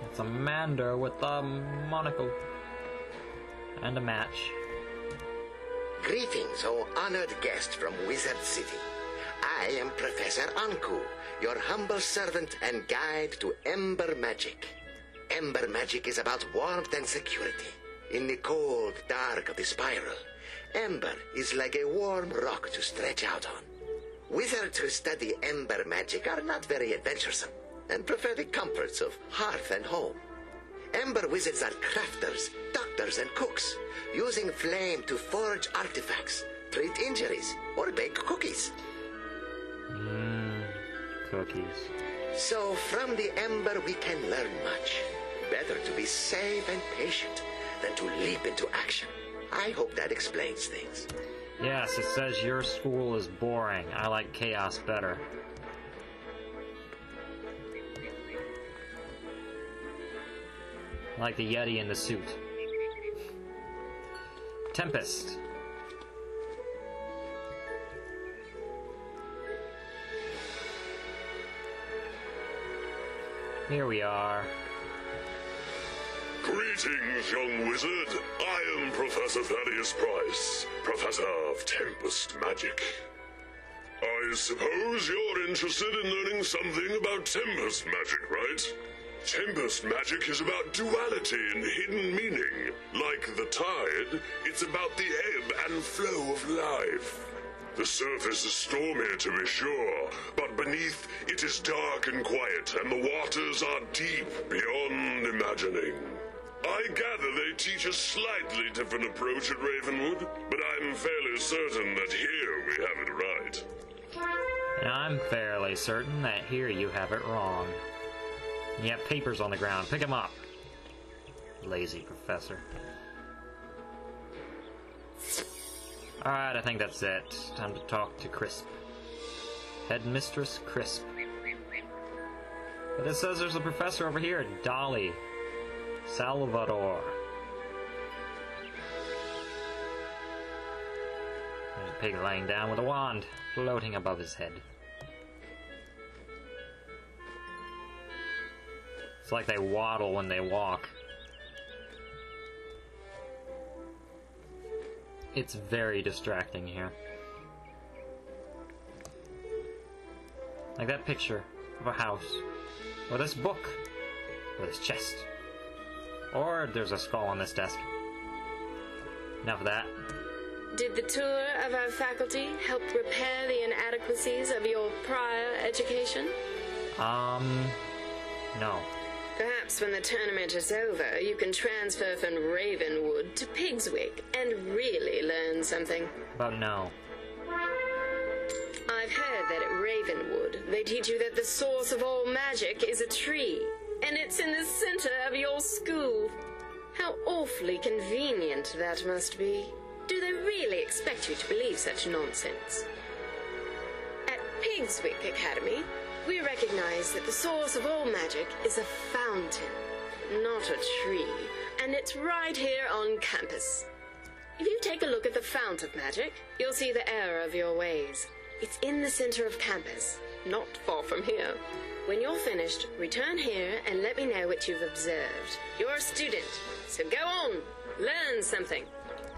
It's a Mander with a monocle. And a match. Greetings, O honored guest from Wizard City. I am Professor Anku, your humble servant and guide to Ember Magic. Ember Magic is about warmth and security. In the cold dark of the spiral, Ember is like a warm rock to stretch out on. Wizards who study Ember Magic are not very adventuresome and prefer the comforts of hearth and home. Ember wizards are crafters, doctors, and cooks, using flame to forge artifacts, treat injuries, or bake cookies. Cookies. So from the Ember we can learn much. Better to be safe and patient than to leap into action. I hope that explains things. Yes, it says your school is boring. I like chaos better. I like the Yeti in the suit. Tempest. Here we are. Greetings, young wizard. I am Professor Thaddeus Price, Professor of Tempest Magic. I suppose you're interested in learning something about Tempest Magic, right? Tempest Magic is about duality and hidden meaning. Like the tide, it's about the ebb and flow of life. The surface is stormy, to be sure, but beneath it is dark and quiet, and the waters are deep beyond imagining. I gather they teach a slightly different approach at Ravenwood, but I'm fairly certain that here we have it right. And I'm fairly certain that here you have it wrong. You have papers on the ground. Pick them up. Lazy professor. Alright, I think that's it. Time to talk to Crisp. Headmistress Crisp. But it says there's a professor over here. Dolly. Salvador. There's a pig laying down with a wand floating above his head. It's like they waddle when they walk. It's very distracting here. Like that picture of a house. Or this book. Or this chest. Or there's a skull on this desk. Enough of that. Did the tour of our faculty help repair the inadequacies of your prior education? No. Perhaps when the tournament is over, you can transfer from Ravenwood to Pigswick and really learn something. About no. I've heard that at Ravenwood, they teach you that the source of all magic is a tree, and it's in the center of your school. How awfully convenient that must be. Do they really expect you to believe such nonsense? At Pigswick Academy, we recognize that the source of all magic is a fountain, not a tree, and it's right here on campus. If you take a look at the fount of magic, you'll see the error of your ways. It's in the center of campus, not far from here. When you're finished, return here and let me know what you've observed. You're a student, so go on, learn something.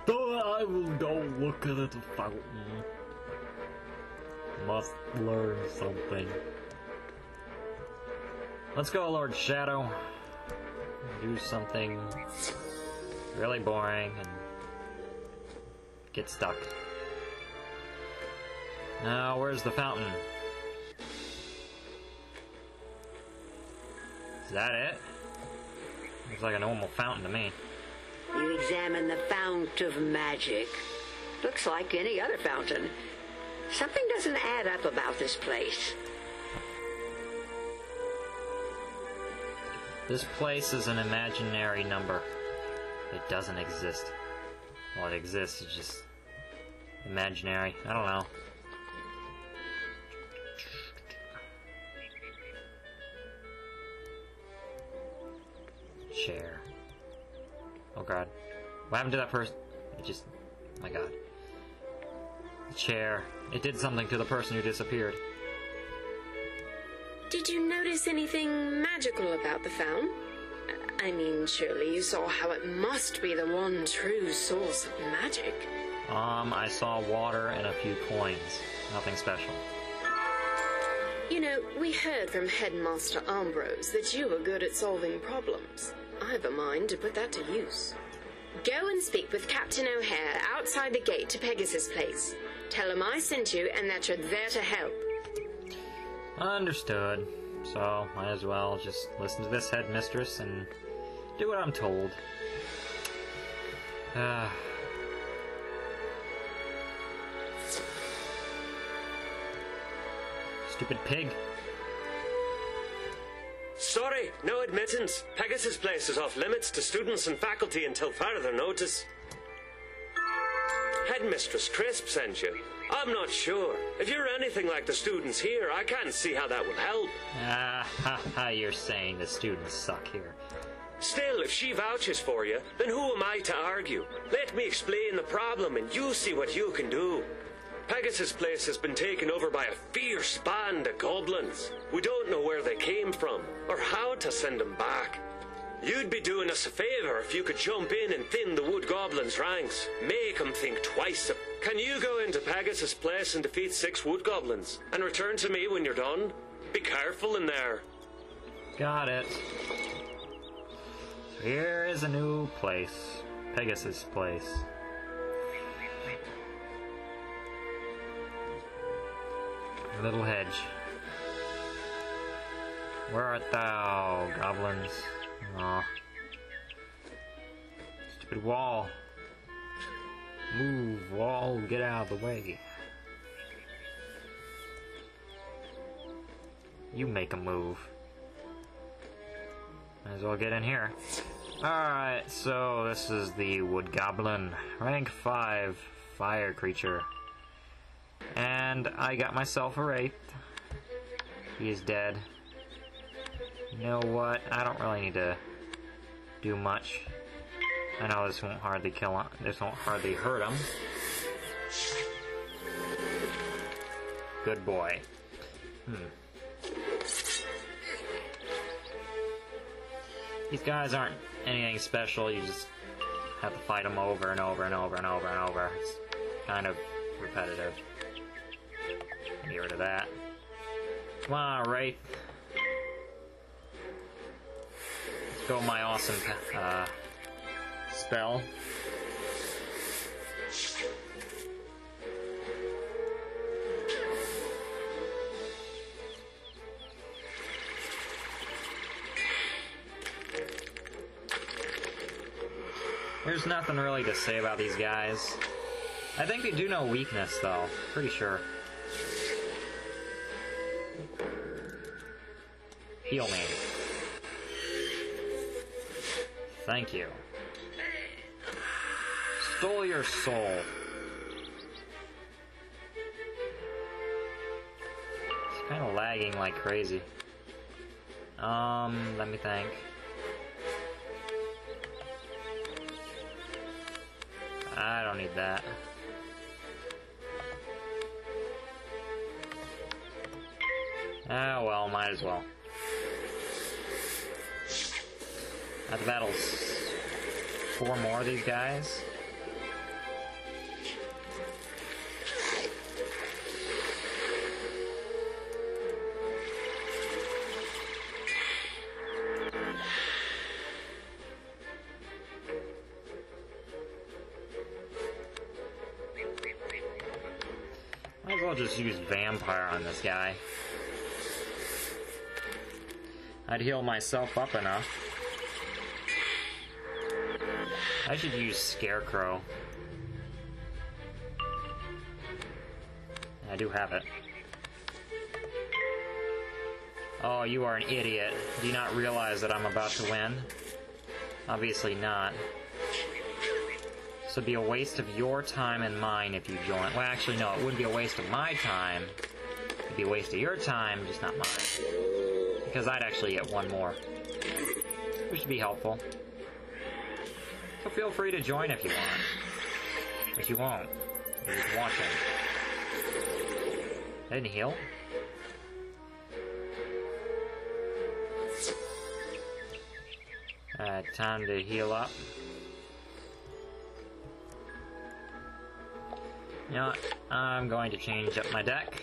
I will go look at the fountain. Must learn something. Let's go, Lord Shadow. Do something really boring and get stuck. Now, where's the fountain? Is that it? Looks like a normal fountain to me. You examine the fount of magic. Looks like any other fountain. Something doesn't add up about this place. This place is an imaginary number. It doesn't exist. Well, it exists, it's just imaginary. I don't know. Chair. Oh god. What happened to that person? It just... oh my god. The chair. It did something to the person who disappeared. Did you notice anything magical about the fountain? I mean, surely you saw how it must be the one true source of magic. I saw water and a few coins. Nothing special. You know, we heard from Headmaster Ambrose that you were good at solving problems. I've a mind to put that to use. Go and speak with Captain O'Hare outside the gate to Pegasus Place. Tell him I sent you and that you're there to help. Understood. So, might as well just listen to this headmistress and do what I'm told. Stupid pig. Sorry, no admittance. Pegasus Place is off limits to students and faculty until further notice. Headmistress Crisp sent you. I'm not sure. If you're anything like the students here, I can't see how that will help. You're saying the students suck here. Still, if she vouches for you, then who am I to argue? Let me explain the problem and you see what you can do. Pegasus Place has been taken over by a fierce band of goblins. We don't know where they came from, or how to send them back. You'd be doing us a favor if you could jump in and thin the wood goblins' ranks. Make them think twice. Can you go into Pegasus Place and defeat 6 wood goblins, and return to me when you're done? Be careful in there. Got it. So here is a new place. Pegasus Place. Little hedge. Where art thou, goblins? Aw. Stupid wall. Move, wall, get out of the way. You make a move. Might as well get in here. Alright, so this is the wood goblin. Rank 5, fire creature. And I got myself a wraith. He is dead. You know what? I don't really need to do much. I know this won't hardly kill him. This won't hardly hurt him. Good boy. These guys aren't anything special. You just have to fight them over and over and over and over and over. It's kind of repetitive. Get rid of that. Come on, Wraith. Let's go with my awesome spell. There's nothing really to say about these guys. I think they do know weakness, though. Pretty sure. Heal me. Thank you. Stole your soul. It's kind of lagging like crazy. Let me think. I don't need that. Ah, well, might as well. At the battles, 4 more of these guys. Might as well just use vampire on this guy. I'd heal myself up enough. I should use Scarecrow. I do have it. Oh, you are an idiot. Do you not realize that I'm about to win? Obviously not. So it'd be a waste of your time and mine if you join. Well, actually, no, it wouldn't be a waste of my time. It'd be a waste of your time, just not mine. Because I'd actually get 1 more. Which would be helpful. So feel free to join if you want. But you won't. You're just watching. I didn't heal? Alright, time to heal up. You know what? I'm going to change up my deck.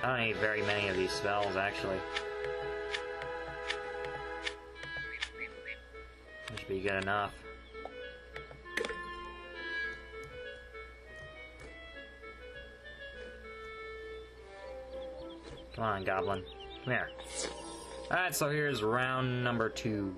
I don't need very many of these spells, actually. That should be good enough. Come on, goblin. Come here. Alright, so here's round number 2.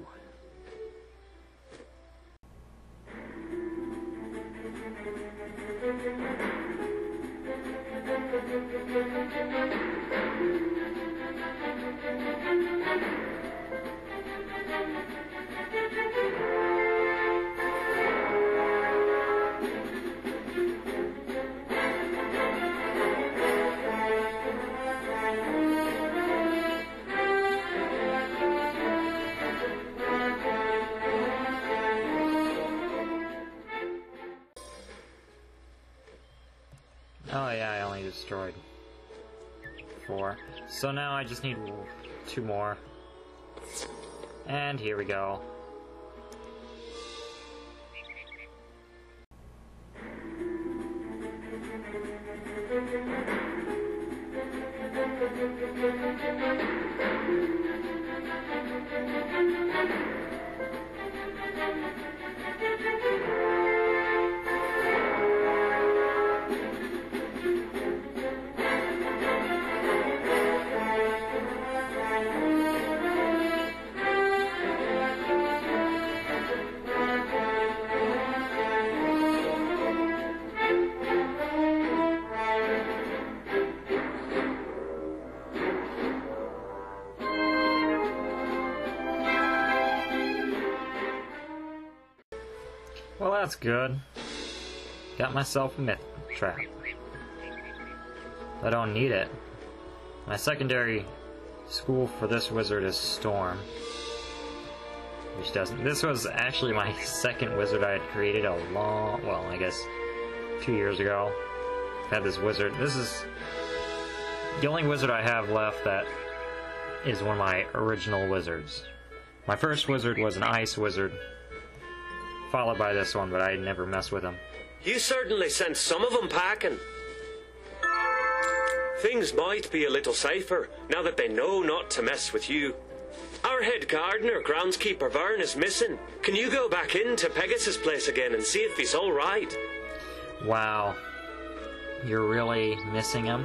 Oh yeah, I only destroyed 4. So now I just need 2 more. And here we go. Well, that's good. Got myself a myth trap. I don't need it. My secondary school for this wizard is Storm. Which doesn't. This was actually my second wizard I had created well, I guess 2 years ago. I've had this wizard. This is the only wizard I have left that is one of my original wizards. My first wizard was an ice wizard, followed by this one, but I never messed with him. You certainly sent some of them packing. Things might be a little safer now that they know not to mess with you. Our head gardener, groundskeeper Vern, is missing. Can you go back into Pegasus' place again and see if he's all right? Wow. You're really missing him?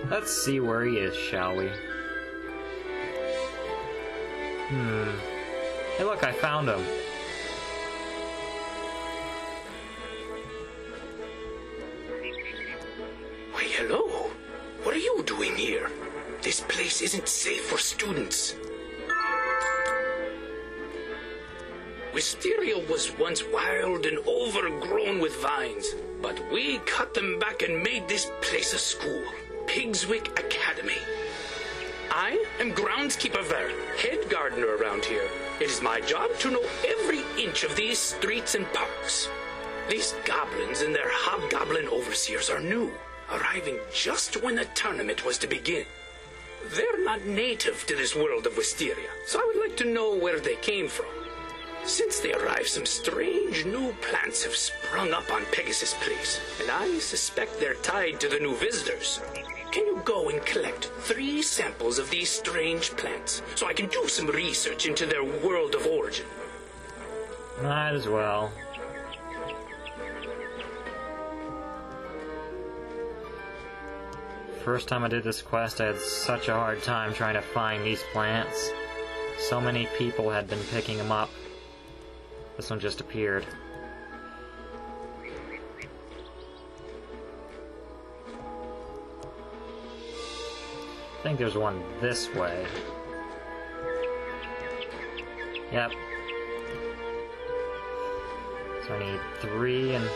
Let's see where he is, shall we? Hey look, I found him. Why, hello. What are you doing here? This place isn't safe for students. Wysteria was once wild and overgrown with vines, but we cut them back and made this place a school, Pigswick Academy. I am groundskeeper Vern, head gardener around here. It is my job to know every inch of these streets and parks. These goblins and their hobgoblin overseers are new, arriving just when the tournament was to begin. They're not native to this world of Wysteria, so I would like to know where they came from. Since they arrived, some strange new plants have sprung up on Pegasus Place, and I suspect they're tied to the new visitors. Can you go and collect 3 samples of these strange plants, so I can do some research into their world of origin? Might as well. First time I did this quest, I had such a hard time trying to find these plants. So many people had been picking them up. This one just appeared. I think there's one this way. Yep. So I need 3 and